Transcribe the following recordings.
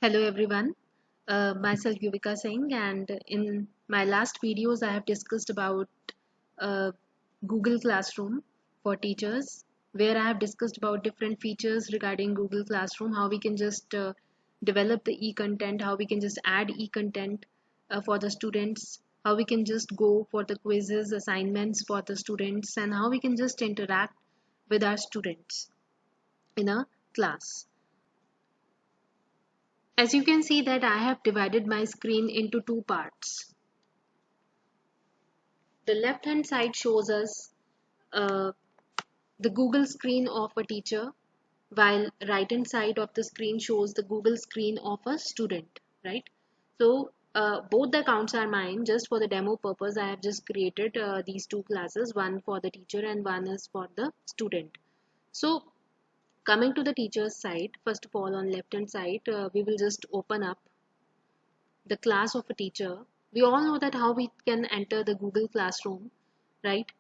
Hello everyone, myself Yuvika Singh, and in my last videos I have discussed about uh, Google Classroom for teachers, where I have discussed about different features regarding Google Classroom, how we can just develop the e-content, how we can just add e-content for the students, how we can just go for the quizzes, assignments for the students, and how we can just interact with our students in a class. As you can see that I have divided my screen into two parts. The left hand side shows us uh, the Google screen of a teacher, while right hand side of the screen shows the Google screen of a student, right? So both the accounts are mine. Just for the demo purpose, I have just created these two classes, one for the teacher and one is for the student. So coming to the teacher's side, first of all on left hand side, we will just open up the class of a teacher. We all know that how we can enter the Google Classroom, right?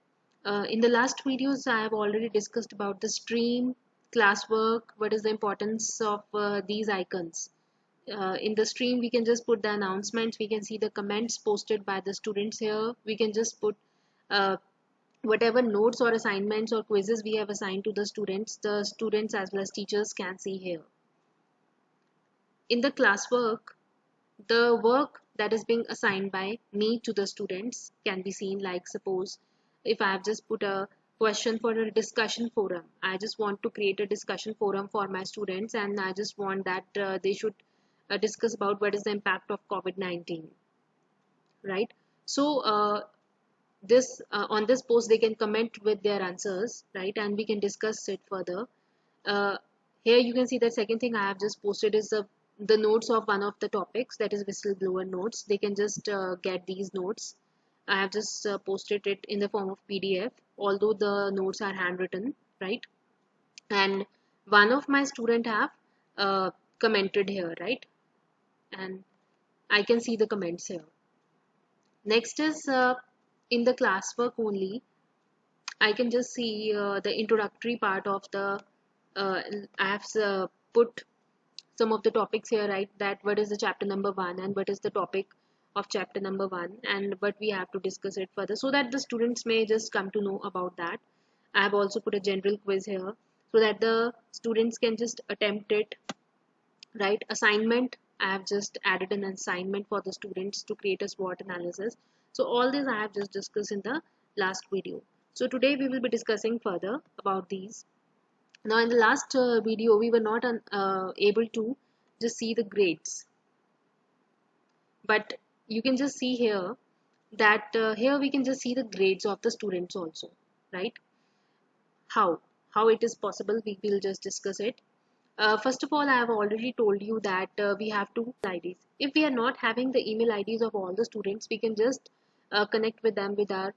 In the last videos, I have already discussed about the stream, classwork, what is the importance of these icons. In the stream, we can just put the announcements, we can see the comments posted by the students here. We can just put uh, whatever notes or assignments or quizzes we have assigned to the students as well as teachers can see here. In the classwork, the work that is being assigned by me to the students can be seen, like suppose if I have just put a question for a discussion forum. I just want to create a discussion forum for my students and I just want that they should discuss about what is the impact of COVID-19, right? So this on this post they can comment with their answers, right, and we can discuss it further. uh, Here you can see the second thing I have just posted is the notes of one of the topics, that is whistleblower notes. They can just get these notes. I have just posted it in the form of PDF, although the notes are handwritten, right? And one of my student have commented here, right? And I can see the comments here. Next is in the classwork only, I can just see the introductory part of the I have put some of the topics here, right? That what is the chapter number one and what is the topic of chapter number one and what we have to discuss it further so that the students may just come to know about that. I have also put a general quiz here so that the students can just attempt it, right? Assignment, I have just added an assignment for the students to create a SWOT analysis. So all this I have just discussed in the last video. So today we will be discussing further about these. Now in the last video we were not able to just see the grades, but you can just see here that here we can just see the grades of the students also, right? How it is possible, we will just discuss it. First of all, I have already told you that we have two IDs. If we are not having the email IDs of all the students, we can just connect with them with our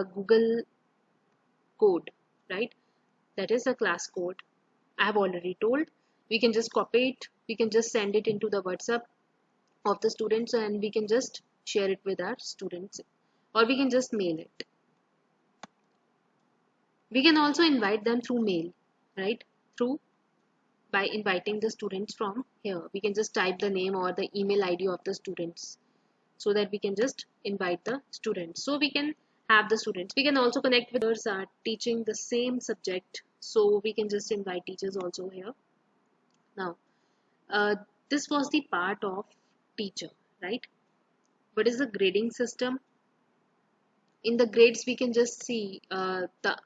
Google code, right? That is a class code. I have already told. We can just copy it. We can just send it into the WhatsApp of the students and we can just share it with our students, or we can just mail it. We can also invite them through mail, right? Through by inviting the students from here. We can just type the name or the email ID of the students so that we can just invite the students. So we can have the students. We can also connect with others are teaching the same subject. So we can just invite teachers also here. Now, uh, this was the part of teacher, right? What is the grading system? In the grades, we can just see the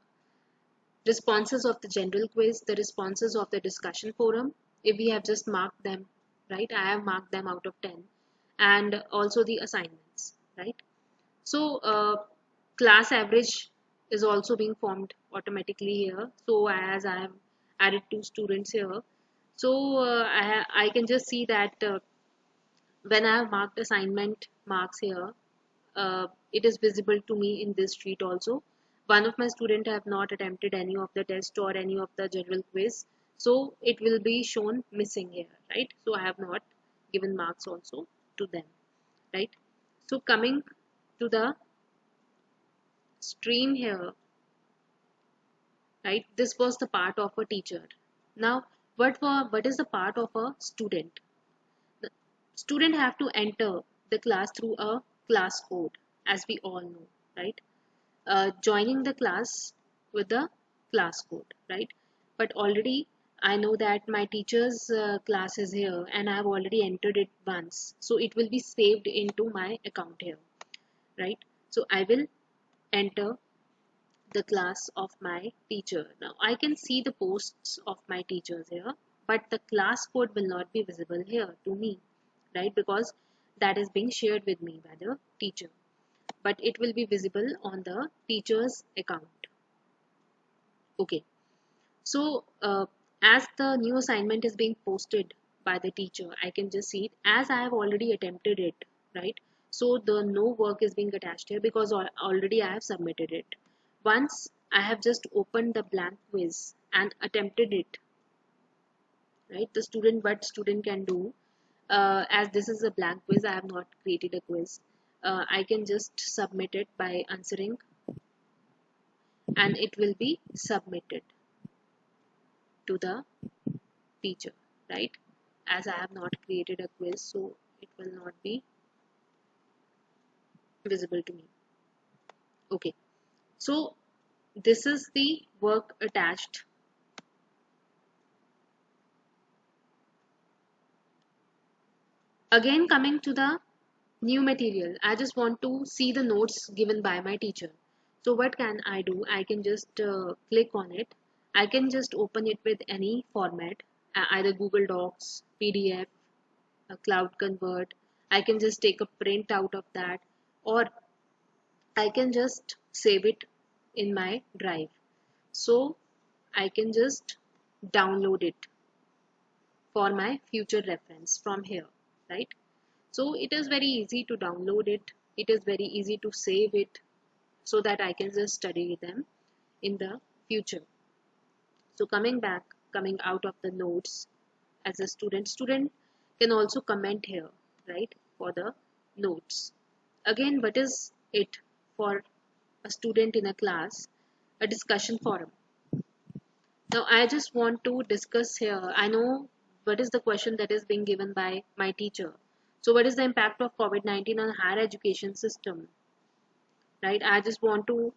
responses of the general quiz, the responses of the discussion forum, if we have just marked them, right? I have marked them out of 10, and also the assignments, right? So class average is also being formed automatically here. So as I have added two students here, so I can just see that when I have marked assignment marks here, it is visible to me in this sheet also. One of my student have not attempted any of the test or any of the general quiz, so it will be shown missing here, right? So I have not given marks also to them, right? So coming to the stream here, right? This was the part of a teacher. Now, what is the part of a student? Student have to enter the class through a class code, as we all know, right? Joining the class with the class code, right? But already I know that my teacher's class is here and I've already entered it once, so it will be saved into my account here, right? So I will enter the class of my teacher. Now I can see the posts of my teachers here, but the class code will not be visible here to me, right? Because that is being shared with me by the teacher, but it will be visible on the teacher's account. Okay, so as the new assignment is being posted by the teacher, I can just see it as I have already attempted it, right? So the no work is being attached here because already I have submitted it. Once I have just opened the blank quiz and attempted it, right? The student, what student can do, as this is a blank quiz, I have not created a quiz. I can just submit it by answering, and it will be submitted to the teacher, right? As I have not created a quiz, so it will not be visible to me. Okay, so this is the work attached. Again, coming to the new material, I just want to see the notes given by my teacher. So what can I do? I can just click on it. I can just open it with any format, either Google Docs, PDF, a Cloud Convert. I can just take a print out of that, or I can just save it in my drive. So I can just download it for my future reference from here, right? So it is very easy to download it. It is very easy to save it so that I can just study them in the future. So coming out of the notes, as a student can also comment here, right, for the notes. Again, what is it for a student in a class? A discussion forum. Now I just want to discuss here. I know what is the question that is being given by my teacher. So what is the impact of COVID-19 on higher education system? Right? I just want to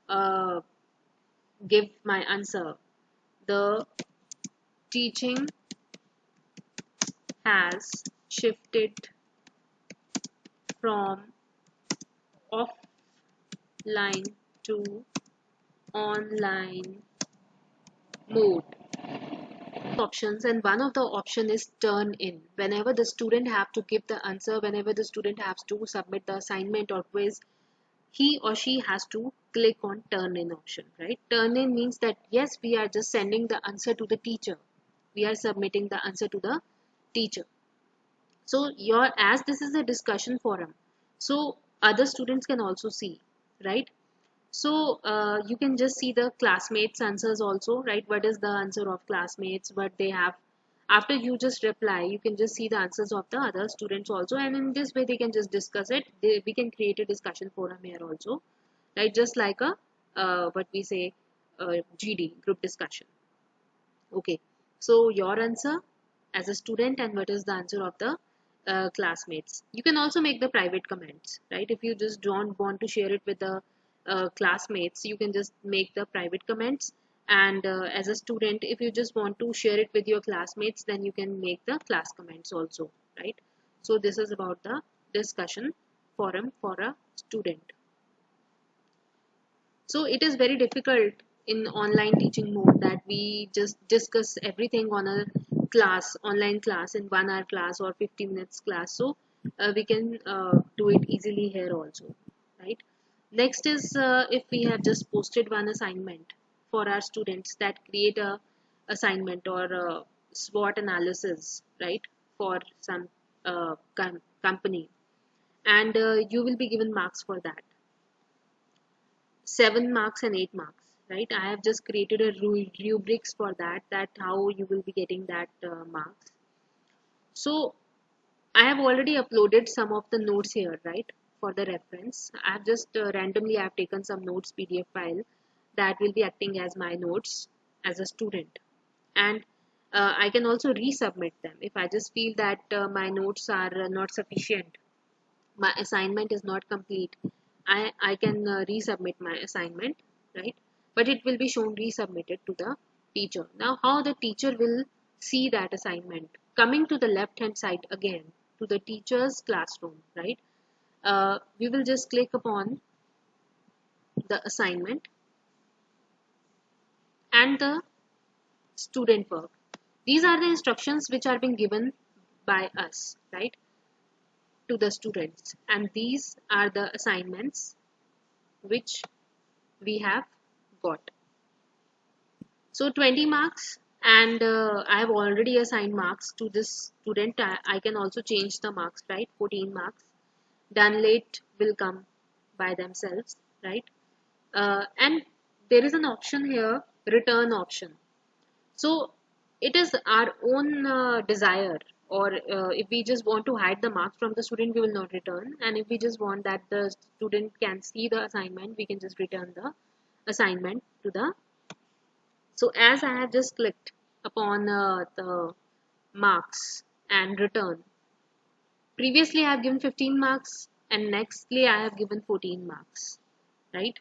give my answer. The teaching has shifted from offline to online mode. Options, and one of the option is turn in. Whenever the student have to give the answer, whenever the student has to submit the assignment or quiz, he or she has to click on turn in option, right? Turn in means that yes, we are just sending the answer to the teacher, we are submitting the answer to the teacher. So your, as this is a discussion forum, so other students can also see, right? So you can just see the classmates answers also, right? What is the answer of classmates, what they have. After you just reply, you can just see the answers of the other students also, and in this way they can just discuss it. We can create a discussion forum here also, right? Just like a what we say, GD, group discussion. Okay, so your answer as a student and what is the answer of the classmates. You can also make the private comments, right? If you just don't want to share it with the classmates, you can just make the private comments. And as a student, if you just want to share it with your classmates, then you can make the class comments also, right? So this is about the discussion forum for a student. So it is very difficult in online teaching mode that we just discuss everything on a class, online class, in 1 hour class or 50 minutes class. So we can do it easily here also, right? Next is if we have just posted one assignment for our students, that create a assignment or a SWOT analysis, right, for some company, and you will be given marks for that. 7 marks and 8 marks, right? I have just created a rubrics for that, that how you will be getting that marks. So I have already uploaded some of the notes here, right, for the reference. I have just randomly I have taken some notes PDF file that will be acting as my notes as a student, and I can also resubmit them if I just feel that my notes are not sufficient, my assignment is not complete. I can resubmit my assignment, right? But it will be shown resubmitted to the teacher. Now how the teacher will see that assignment? Coming to the left hand side again, to the teacher's classroom, right? We will just click upon the assignment and the student work. These are the instructions which are being given by us, right, to the students, and these are the assignments which we have got. So 20 marks, and I have already assigned marks to this student. I can also change the marks, right? 14 marks. Done late will come by themselves, right? And there is an option here, return option. So it is our own desire, or if we just want to hide the marks from the student, we will not return. And if we just want that the student can see the assignment, we can just return the assignment to the. So as I have just clicked upon the marks and return, previously I have given 15 marks and nextly I have given 14 marks, right?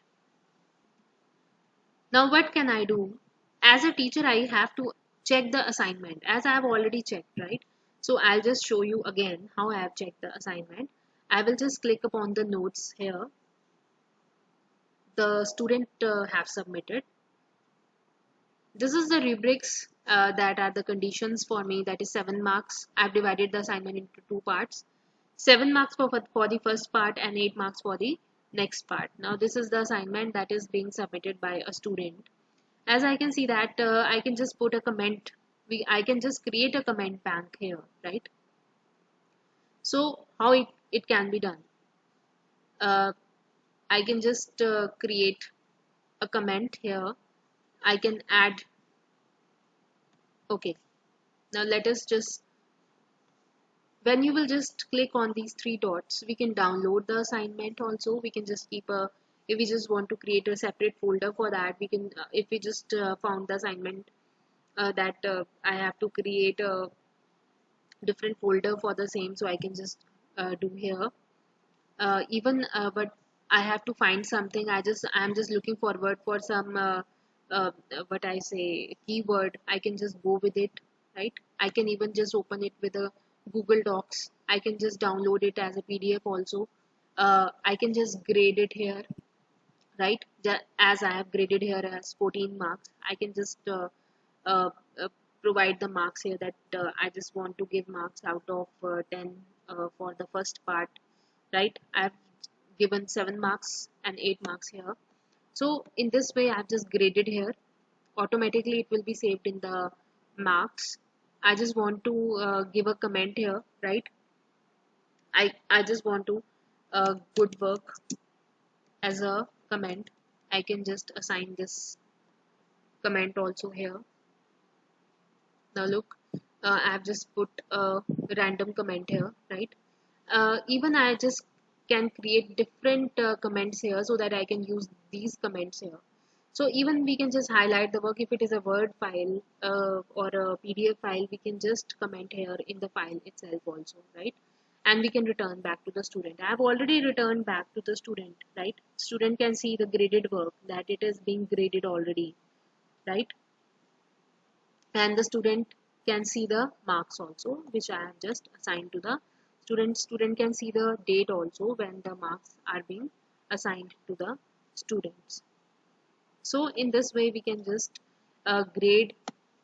Now what can I do? As a teacher, I have to check the assignment as I have already checked, right? So I'll just show you again how I have checked the assignment. I will just click upon the notes here. The student have submitted. This is the rubrics that are the conditions for me, that is 7 marks. I've divided the assignment into two parts. 7 marks for the first part and 8 marks for the next part. Now this is the assignment that is being submitted by a student. As I can see that I can just put a comment. I can just create a comment bank here, right? So how it can be done? Uh, I can just create a comment here. I can add. Okay. Now let us just, when you will just click on these three dots, we can download the assignment also. We can just keep a, if we just want to create a separate folder for that, we can, if we just found the assignment that I have to create a different folder for the same, so I can just do here. Even but I have to find something. I'm just looking forward for some what I say keyword. I can just go with it, right? I can even just open it with a Google Docs. I can just download it as a PDF also. I can just grade it here, right? As I have graded here as 14 marks, I can just uh, uh, provide the marks here that I just want to give marks out of 10 for the first part, right? I've given 7 marks and 8 marks here. So in this way I've just graded here. Automatically it will be saved in the marks. I just want to give a comment here, right? I just want to good work as a comment. I can just assign this comment also here. Now look, I have just put a random comment here, right? Even I just can create different comments here so that I can use these comments here. So even we can just highlight the work. If it is a Word file or a PDF file, we can just comment here in the file itself also, right? And we can return back to the student. I have already returned back to the student, right? Student can see the graded work, that it is being graded already, right? And the student can see the marks also, which I have just assigned to the student. Student can see the date also when the marks are being assigned to the students. So in this way we can just grade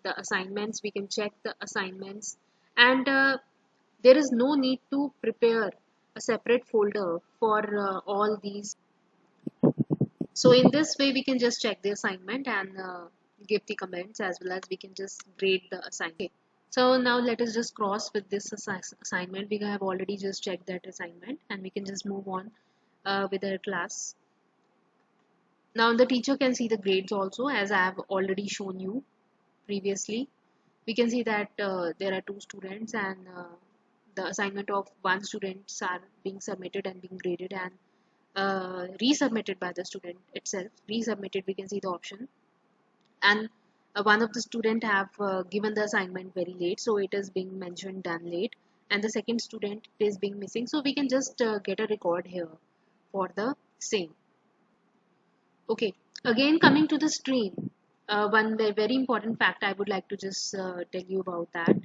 the assignments, we can check the assignments, and there is no need to prepare a separate folder for all these. So in this way we can just check the assignment and give the comments, as well as we can just grade the assignment. Okay. So now let us just cross with this assignment. We have already just checked that assignment, and we can just move on with our class. Now the teacher can see the grades also, as I have already shown you previously. We can see that there are two students, and the assignment of one student are being submitted and being graded and resubmitted by the student itself. Resubmitted, we can see the option, and one of the student have given the assignment very late, so it is being mentioned done late, and the second student is being missing, so we can just get a record here for the same. Okay, again coming to the stream, one very important fact I would like to just tell you about that.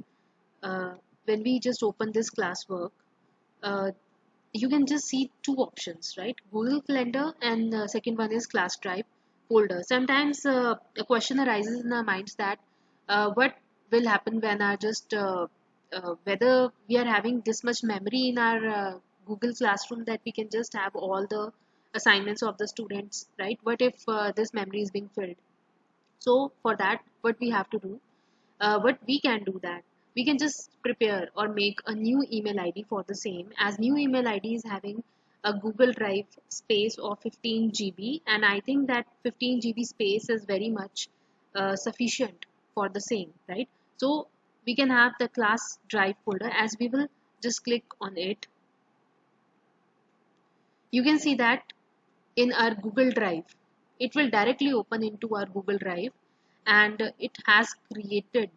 When we just open this classwork, uh, you can just see two options, right? Google Calendar, and second one is Class Drive folder. Sometimes a question arises in our minds that what will happen when our just whether we are having this much memory in our Google Classroom that we can just have all the assignments of the students, right? What if this memory is being filled? So for that, what we have to do, what we can do that we can just prepare or make a new email ID for the same, as new email ID is having a Google Drive space of 15 GB, and I think that 15 GB space is very much sufficient for the same, right? So we can have the class drive folder. As we will just click on it, you can see that in our Google Drive, it will directly open into our Google Drive, and it has created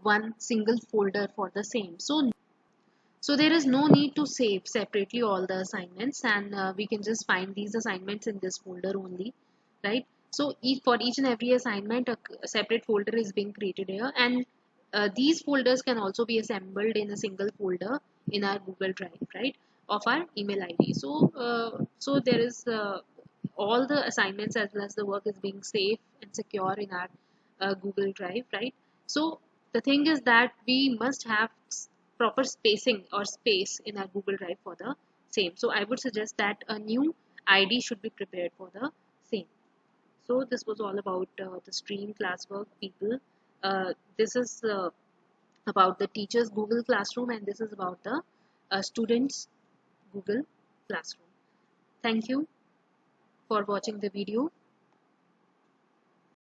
one single folder for the same. So there is no need to save separately all the assignments, and we can just find these assignments in this folder only, right? So for each and every assignment, a separate folder is being created here, and these folders can also be assembled in a single folder in our Google Drive, right, of our email ID. So there is all the assignments as well as the work is being safe and secure in our Google Drive, right? So the thing is that we must have proper spacing or space in our Google Drive for the same. So I would suggest that a new ID should be prepared for the same. So this was all about the stream classwork, people. This is about the teachers Google Classroom, and this is about the students Google Classroom. Thank you for watching the video.